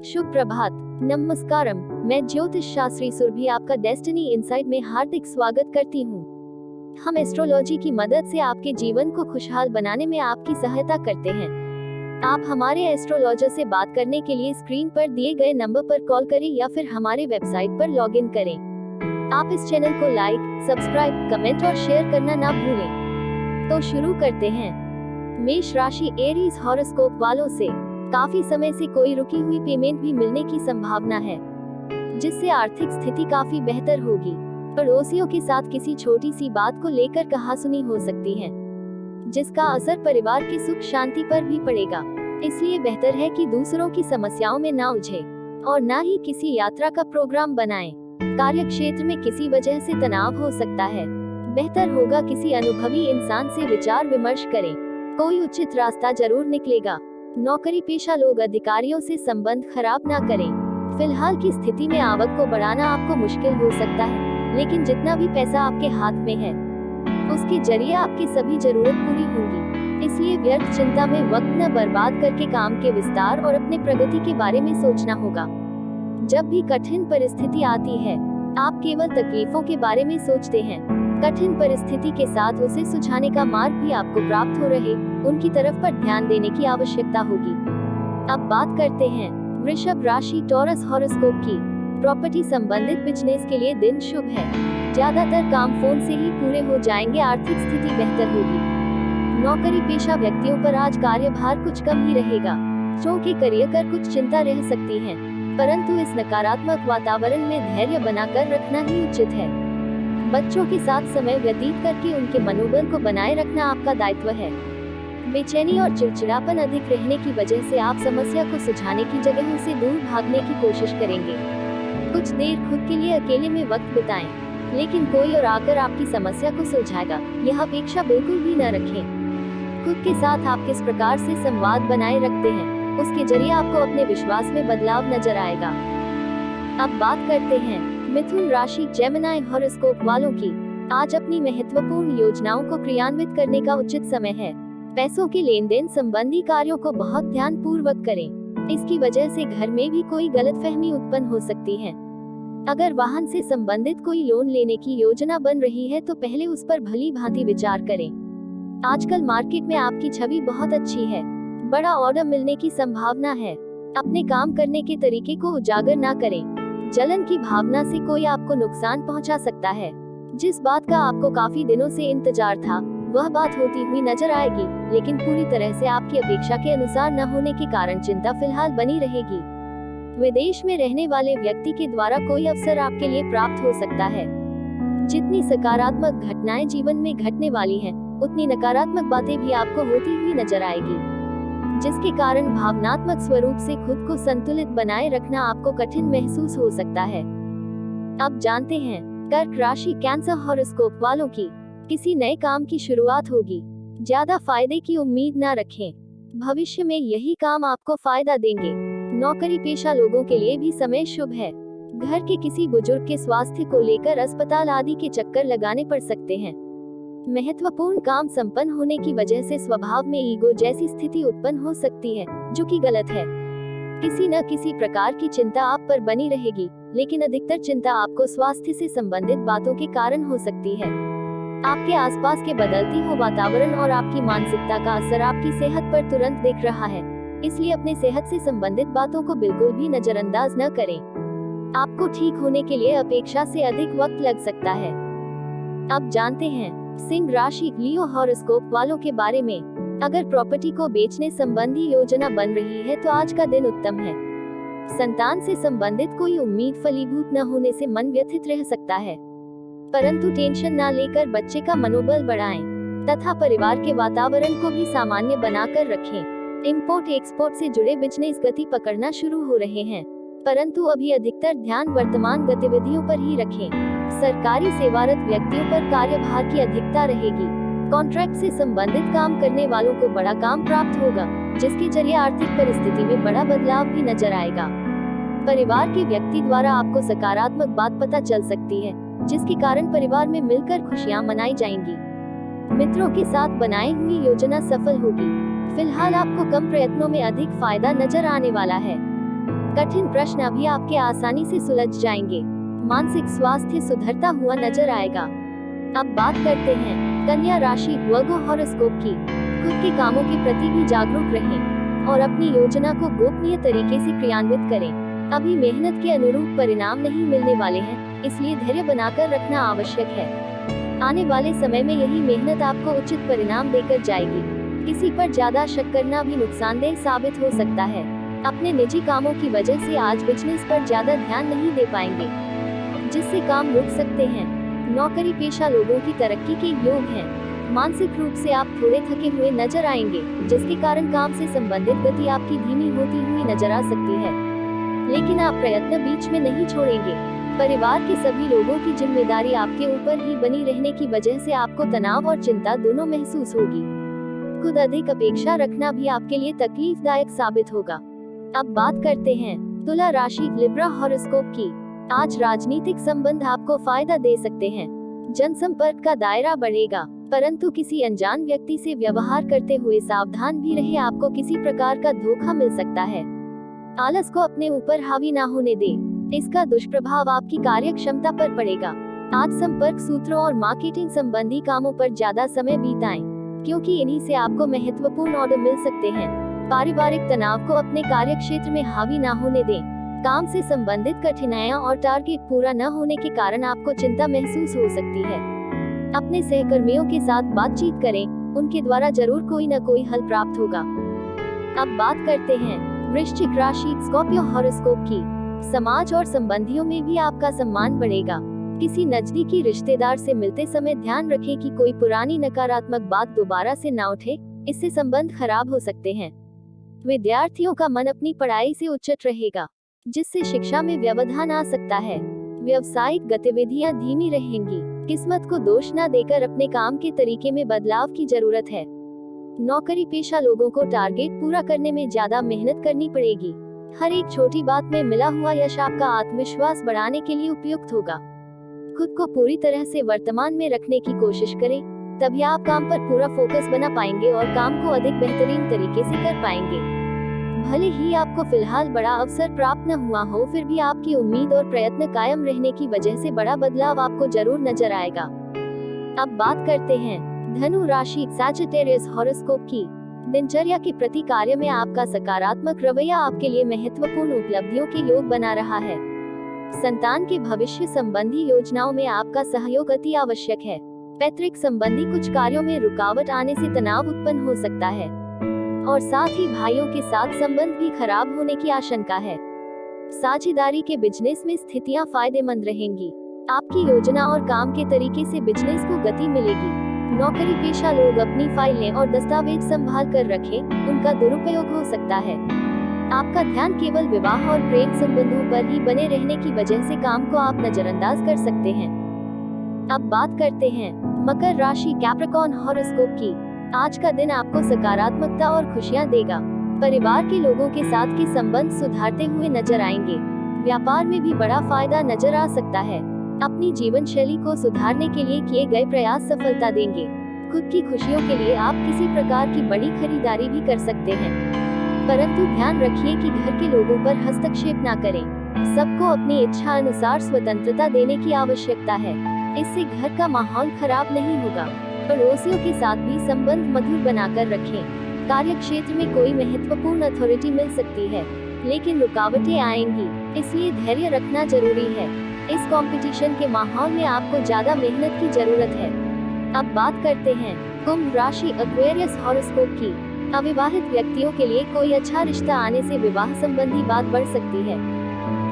शुभ प्रभात, नमस्कारम। मैं ज्योतिष शास्त्री सुरभि आपका डेस्टिनी इनसाइट में हार्दिक स्वागत करती हूँ। हम एस्ट्रोलॉजी की मदद से आपके जीवन को खुशहाल बनाने में आपकी सहायता करते हैं। आप हमारे एस्ट्रोलॉजर से बात करने के लिए स्क्रीन पर दिए गए नंबर पर कॉल करें या फिर हमारे वेबसाइट पर लॉग इन करें। आप इस चैनल को लाइक, सब्सक्राइब, कमेंट और शेयर करना ना भूलें। तो शुरू करते हैं। मेष राशि एरीज हॉरोस्कोप वालों से काफी समय से कोई रुकी हुई पेमेंट भी मिलने की संभावना है, जिससे आर्थिक स्थिति काफी बेहतर होगी। पड़ोसियों के साथ किसी छोटी सी बात को लेकर कहासुनी हो सकती है, जिसका असर परिवार की सुख शांति पर भी पड़ेगा। इसलिए बेहतर है कि दूसरों की समस्याओं में ना उलझे और ना ही किसी यात्रा का प्रोग्राम बनाएं। कार्य क्षेत्र में किसी वजह से तनाव हो सकता है। बेहतर होगा किसी अनुभवी इंसान से विचार विमर्श करें, कोई उचित रास्ता जरूर निकलेगा। नौकरी पेशा लोग अधिकारियों से संबंध खराब ना करें। फिलहाल की स्थिति में आवक को बढ़ाना आपको मुश्किल हो सकता है, लेकिन जितना भी पैसा आपके हाथ में है, उसके जरिए आपकी सभी जरूरत पूरी होगी। इसलिए व्यर्थ चिंता में वक्त न बर्बाद करके काम के विस्तार और अपने प्रगति के बारे में सोचना होगा। जब भी कठिन परिस्थिति आती है, आप केवल तकलीफों के बारे में सोचते हैं। कठिन परिस्थिति के साथ उसे सुझाने का मार्ग भी आपको प्राप्त हो रहे, उनकी तरफ पर ध्यान देने की आवश्यकता होगी। अब बात करते हैं वृषभ राशि टॉरस हॉरोस्कोप की। प्रॉपर्टी संबंधित बिजनेस के लिए दिन शुभ है। ज्यादातर काम फोन से ही पूरे हो जाएंगे। आर्थिक स्थिति बेहतर होगी। नौकरी पेशा व्यक्तियों पर आज कार्यभार कुछ कम ही रहेगा, क्योंकि करियर कर कुछ चिंता रह सकती है, परंतु इस नकारात्मक वातावरण में धैर्य बनाकर रखना ही उचित है। बच्चों के साथ समय व्यतीत करके उनके मनोबल को बनाए रखना आपका दायित्व है। बेचैनी और चिड़चिड़ापन अधिक रहने की वजह से आप समस्या को सुलझाने की जगह उसे दूर भागने की कोशिश करेंगे। कुछ देर खुद के लिए अकेले में वक्त बिताएं, लेकिन कोई और आकर आपकी समस्या को सुलझाएगा, यह अपेक्षा बिल्कुल भी न रखें। खुद के साथ आप किस प्रकार से संवाद बनाए रखते हैं, उसके जरिए आपको अपने विश्वास में बदलाव नजर आएगा। अब बात करते हैं मिथुन राशि जेमिनी हॉरोस्कोप वालों की। आज अपनी महत्वपूर्ण योजनाओं को क्रियान्वित करने का उचित समय है। पैसों के लेन देन संबंधी कार्यों को बहुत ध्यान पूर्वक करें। इसकी वजह से घर में भी कोई गलतफहमी उत्पन्न हो सकती है। अगर वाहन से संबंधित कोई लोन लेने की योजना बन रही है तो पहले उस पर भली भांति विचार करें। आजकल मार्केट में आपकी छवि बहुत अच्छी है, बड़ा ऑर्डर मिलने की संभावना है। अपने काम करने के तरीके को उजागर ना करें। जलन की भावना से कोई आपको नुकसान पहुंचा सकता है। जिस बात का आपको काफी दिनों से इंतजार था, वह बात होती हुई नजर आएगी, लेकिन पूरी तरह से आपकी अपेक्षा के अनुसार न होने के कारण चिंता फिलहाल बनी रहेगी। विदेश में रहने वाले व्यक्ति के द्वारा कोई अवसर आपके लिए प्राप्त हो सकता है। जितनी सकारात्मक घटनाएं जीवन में घटने वाली हैं, उतनी नकारात्मक बातें भी आपको होती हुई नजर आएगी, जिसके कारण भावनात्मक स्वरूप से खुद को संतुलित बनाए रखना आपको कठिन महसूस हो सकता है। अब जानते हैं कर्क राशि कैंसर हॉरोस्कोप वालों की। किसी नए काम की शुरुआत होगी। ज्यादा फायदे की उम्मीद ना रखें। भविष्य में यही काम आपको फायदा देंगे। नौकरी पेशा लोगों के लिए भी समय शुभ है। घर के किसी बुजुर्ग के स्वास्थ्य को लेकर अस्पताल आदि के चक्कर लगाने पड़ सकते हैं। महत्वपूर्ण काम संपन्न होने की वजह से स्वभाव में ईगो जैसी स्थिति उत्पन्न हो सकती है, जो कि गलत है। किसी न किसी प्रकार की चिंता आप पर बनी रहेगी, लेकिन अधिकतर चिंता आपको स्वास्थ्य से संबंधित बातों के कारण हो सकती है। आपके आसपास के बदलती हुए वातावरण और आपकी मानसिकता का असर आपकी सेहत पर तुरंत दिख रहा है, इसलिए अपने सेहत से संबंधित बातों को बिल्कुल भी नजरअंदाज न करें। आपको ठीक होने के लिए अपेक्षा से अधिक वक्त लग सकता है। अब जानते हैं सिंह राशि लियो हॉरोस्कोप वालों के बारे में। अगर प्रॉपर्टी को बेचने संबंधी योजना बन रही है तो आज का दिन उत्तम है। संतान से संबंधित कोई उम्मीद फलीभूत न होने से मन व्यथित रह सकता है, परंतु टेंशन ना लेकर बच्चे का मनोबल बढ़ाएं तथा परिवार के वातावरण को भी सामान्य बनाकर रखें। इंपोर्ट एक्सपोर्ट से जुड़े बिजनेस गति पकड़ना शुरू हो रहे हैं, परंतु अभी अधिकतर ध्यान वर्तमान गतिविधियों पर ही रखें। सरकारी सेवारत व्यक्तियों पर कार्यभार की अधिकता रहेगी। कॉन्ट्रैक्ट से संबंधित काम करने वालों को बड़ा काम प्राप्त होगा, जिसके जरिए आर्थिक परिस्थिति में बड़ा बदलाव भी नजर आएगा। परिवार के व्यक्ति द्वारा आपको सकारात्मक बात पता चल सकती है, जिसके कारण परिवार में मिलकर खुशियां मनाई जाएंगी। मित्रों के साथ बनाई हुई योजना सफल होगी। फिलहाल आपको कम प्रयत्नों में अधिक फायदा नजर आने वाला है। कठिन प्रश्न अभी आपके आसानी से सुलझ जाएंगे। मानसिक स्वास्थ्य सुधरता हुआ नजर आएगा। अब बात करते हैं कन्या राशि वर्गो हॉरोस्कोप की। खुद के कामों के प्रति भी जागरूक रहें और अपनी योजना को गोपनीय तरीके से क्रियान्वित करें। अभी मेहनत के अनुरूप परिणाम नहीं मिलने वाले हैं, इसलिए धैर्य बनाकर रखना आवश्यक है। आने वाले समय में यही मेहनत आपको उचित परिणाम देकर जाएगी। किसी पर ज्यादा शक करना भी नुकसानदेह साबित हो सकता है। अपने निजी कामों की वजह से आज बिजनेस पर ज्यादा ध्यान नहीं दे पाएंगे, जिससे काम रुक सकते हैं। नौकरी पेशा लोगों की तरक्की के योग हैं। मानसिक रूप से आप थोड़े थके हुए नजर आएंगे, जिसके कारण काम से संबंधित गति आपकी धीमी होती हुई नजर आ सकती है, लेकिन आप प्रयत्न बीच में नहीं छोड़ेंगे। परिवार के सभी लोगों की जिम्मेदारी आपके ऊपर ही बनी रहने की वजह से आपको तनाव और चिंता दोनों महसूस होगी। खुद अधिक अपेक्षा रखना भी आपके लिए तकलीफदायक साबित होगा। अब बात करते हैं तुला राशि लिब्रा हॉरोस्कोप की। आज राजनीतिक संबंध आपको फायदा दे सकते हैं। जनसंपर्क का दायरा बढ़ेगा, परंतु किसी अनजान व्यक्ति से व्यवहार करते हुए सावधान भी रहे, आपको किसी प्रकार का धोखा मिल सकता है। आलस को अपने ऊपर हावी ना होने दें, इसका दुष्प्रभाव आपकी कार्य क्षमता पर पड़ेगा। आज संपर्क सूत्रों और मार्केटिंग संबंधी कामों पर ज्यादा समय बिताएं, क्योंकि इन्हीं से आपको महत्वपूर्ण ऑर्डर मिल सकते हैं। पारिवारिक तनाव को अपने कार्य क्षेत्र में हावी ना होने दें। काम से संबंधित कठिनाइयां और टारगेट पूरा न होने के कारण आपको चिंता महसूस हो सकती है। अपने सहकर्मियों के साथ बातचीत करें, उनके द्वारा जरूर कोई न कोई हल प्राप्त होगा। अब बात करते हैं वृश्चिक राशि स्कॉर्पियो हॉरोस्कोप की। समाज और संबंधियों में भी आपका सम्मान बढ़ेगा। किसी नजदीकी रिश्तेदार से मिलते समय ध्यान रखें कि कोई पुरानी नकारात्मक बात दोबारा से ना उठे, इससे संबंध खराब हो सकते हैं। विद्यार्थियों का मन अपनी पढ़ाई से उच्चट रहेगा, जिससे शिक्षा में व्यवधान आ सकता है। व्यावसायिक गतिविधियां धीमी रहेंगी। किस्मत को दोष न देकर अपने काम के तरीके में बदलाव की जरूरत है। नौकरी पेशा लोगों को टारगेट पूरा करने में ज्यादा मेहनत करनी पड़ेगी। हर एक छोटी बात में मिला हुआ यश आपका आत्मविश्वास बढ़ाने के लिए उपयुक्त होगा। खुद को पूरी तरह से वर्तमान में रखने की कोशिश करें, तभी आप काम पर पूरा फोकस बना पाएंगे और काम को अधिक बेहतरीन तरीके से कर पाएंगे। भले ही आपको फिलहाल बड़ा अवसर प्राप्त न हुआ हो, फिर भी आपकी उम्मीद और प्रयत्न कायम रहने की वजह से बड़ा बदलाव आपको जरूर नजर आएगा। अब बात करते हैं धनु राशि सैजिटेरियस हॉरोस्कोप की। दिनचर्या के प्रति कार्य में आपका सकारात्मक रवैया आपके लिए महत्वपूर्ण उपलब्धियों के योग बना रहा है। संतान के भविष्य संबंधी योजनाओं में आपका सहयोग अति आवश्यक है। पैतृक संबंधी कुछ कार्यों में रुकावट आने से तनाव उत्पन्न हो सकता है और साथ ही भाइयों के साथ संबंध भी खराब होने की आशंका है। साझेदारी के बिजनेस में स्थितियां फायदेमंद रहेंगी। आपकी योजना और काम के तरीके से बिजनेस को गति मिलेगी। नौकरी पेशा लोग अपनी फाइलें और दस्तावेज संभाल कर रखें, उनका दुरुपयोग हो सकता है। आपका ध्यान केवल विवाह और प्रेम संबंधों पर ही बने रहने की वजह से काम को आप नजरअंदाज कर सकते हैं। अब बात करते हैं मकर राशि कैप्रिकॉर्न हॉरोस्कोप की। आज का दिन आपको सकारात्मकता और खुशियां देगा। परिवार के लोगों के साथ के संबंध सुधारते हुए नजर आएंगे। व्यापार में भी बड़ा फायदा नजर आ सकता है। अपनी जीवन शैली को सुधारने के लिए किए गए प्रयास सफलता देंगे। खुद की खुशियों के लिए आप किसी प्रकार की बड़ी खरीदारी भी कर सकते हैं, परंतु ध्यान रखिए कि घर के लोगों पर हस्तक्षेप ना करें। सबको अपनी इच्छा अनुसार स्वतंत्रता देने की आवश्यकता है, इससे घर का माहौल खराब नहीं होगा। पड़ोसियों के साथ भी संबंध मधुर बनाकर रखें। कार्य क्षेत्र में कोई महत्वपूर्ण अथॉरिटी मिल सकती है, लेकिन रुकावटें आएंगी, इसलिए धैर्य रखना जरूरी है। इस कंपटीशन के माहौल में आपको ज्यादा मेहनत की जरूरत है। अब बात करते हैं कुंभ राशि एक्वेरियस हॉरोस्कोप की। अविवाहित व्यक्तियों के लिए कोई अच्छा रिश्ता आने से विवाह संबंधी बात बढ़ सकती है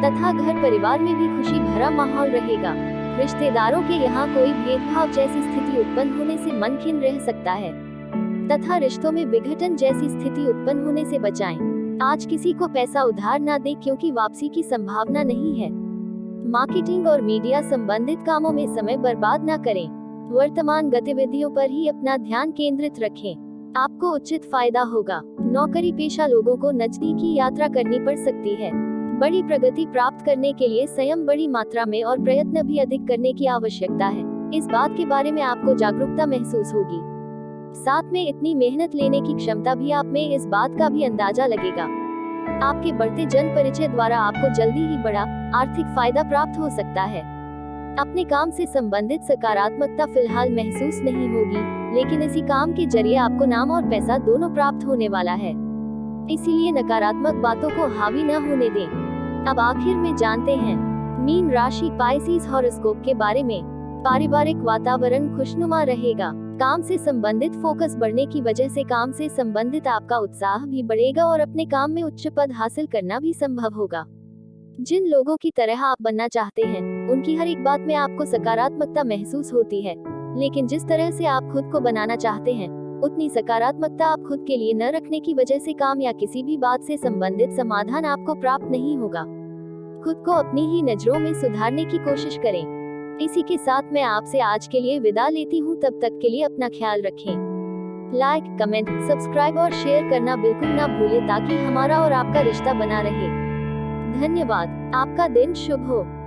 तथा घर परिवार में भी खुशी भरा माहौल रहेगा। रिश्तेदारों के यहाँ कोई भेदभाव जैसी स्थिति उत्पन्न होने से मन खिन्न रह सकता है तथा रिश्तों में विघटन जैसी स्थिति उत्पन्न होने से बचाएं। आज किसी को पैसा उधार ना दें, क्योंकि वापसी की संभावना नहीं है। मार्केटिंग और मीडिया संबंधित कामों में समय बर्बाद न करें। वर्तमान गतिविधियों पर ही अपना ध्यान केंद्रित रखें, आपको उचित फायदा होगा। नौकरी पेशा लोगों को नजदीकी यात्रा करनी पड़ सकती है। बड़ी प्रगति प्राप्त करने के लिए संयम बड़ी मात्रा में और प्रयत्न भी अधिक करने की आवश्यकता है। इस बात के बारे में आपको जागरूकता महसूस होगी। साथ में इतनी मेहनत लेने की क्षमता भी आप में इस बात का भी अंदाजा लगेगा। आपके बढ़ते जन परिचय द्वारा आपको जल्दी ही बड़ा आर्थिक फायदा प्राप्त हो सकता है। अपने काम से संबंधित सकारात्मकता फिलहाल महसूस नहीं होगी, लेकिन इसी काम के जरिए आपको नाम और पैसा दोनों प्राप्त होने वाला है। इसीलिए नकारात्मक बातों को हावी न होने दें। अब आखिर में जानते हैं मीन राशि पाइसेस हॉरोस्कोप के बारे में। पारिवारिक वातावरण खुशनुमा रहेगा। काम से संबंधित फोकस बढ़ने की वजह से काम से संबंधित आपका उत्साह भी बढ़ेगा और अपने काम में उच्च पद हासिल करना भी संभव होगा। जिन लोगों की तरह आप बनना चाहते हैं, उनकी हर एक बात में आपको सकारात्मकता महसूस होती है, लेकिन जिस तरह से आप खुद को बनाना चाहते हैं, उतनी सकारात्मकता आप खुद के लिए न रखने की वजह से काम या किसी भी बात से संबंधित समाधान आपको प्राप्त नहीं होगा। खुद को अपनी ही नजरों में सुधारने की कोशिश करें। इसी के साथ मैं आपसे आज के लिए विदा लेती हूँ। तब तक के लिए अपना ख्याल रखें। लाइक, कमेंट, सब्सक्राइब और शेयर करना बिल्कुल ना भूलें ताकि हमारा और आपका रिश्ता बना रहे। धन्यवाद। आपका दिन शुभ हो।